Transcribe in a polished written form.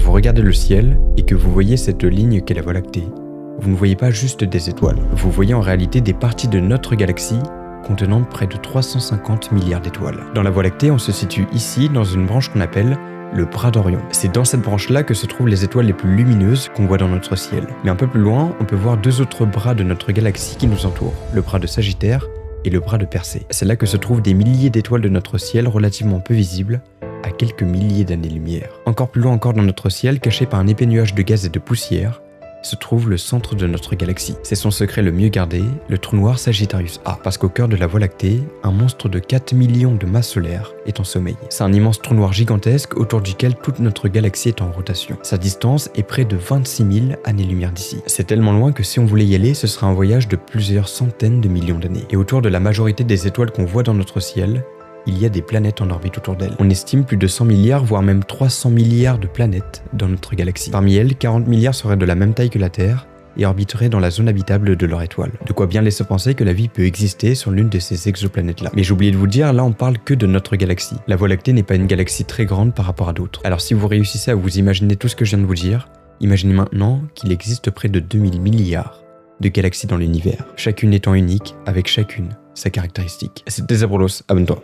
vous regardez le ciel et que vous voyez cette ligne qu'est la Voie lactée, vous ne voyez pas juste des étoiles, vous voyez en réalité des parties de notre galaxie contenant près de 350 milliards d'étoiles. Dans la Voie lactée, on se situe ici dans une branche qu'on appelle le bras d'Orion. C'est dans cette branche-là que se trouvent les étoiles les plus lumineuses qu'on voit dans notre ciel. Mais un peu plus loin, on peut voir deux autres bras de notre galaxie qui nous entourent, le bras de Sagittaire et le bras de Persée. C'est là que se trouvent des milliers d'étoiles de notre ciel relativement peu visibles, à quelques milliers d'années-lumière. Encore plus loin encore dans notre ciel, caché par un épais nuage de gaz et de poussière, se trouve le centre de notre galaxie. C'est son secret le mieux gardé, le trou noir Sagittarius A, parce qu'au cœur de la Voie lactée, un monstre de 4 millions de masses solaires est en sommeil. C'est un immense trou noir gigantesque autour duquel toute notre galaxie est en rotation. Sa distance est près de 26 000 années-lumière d'ici. C'est tellement loin que si on voulait y aller, ce serait un voyage de plusieurs centaines de millions d'années. Et autour de la majorité des étoiles qu'on voit dans notre ciel, il y a des planètes en orbite autour d'elles. On estime plus de 100 milliards, voire même 300 milliards de planètes dans notre galaxie. Parmi elles, 40 milliards seraient de la même taille que la Terre et orbiteraient dans la zone habitable de leur étoile. De quoi bien laisser penser que la vie peut exister sur l'une de ces exoplanètes-là. Mais j'ai oublié de vous dire, là on parle que de notre galaxie. La Voie lactée n'est pas une galaxie très grande par rapport à d'autres. Alors si vous réussissez à vous imaginer tout ce que je viens de vous dire, imaginez maintenant qu'il existe près de 2000 milliards de galaxies dans l'univers, chacune étant unique, avec chacune sa caractéristique. C'était Zaburlos, abonne-toi.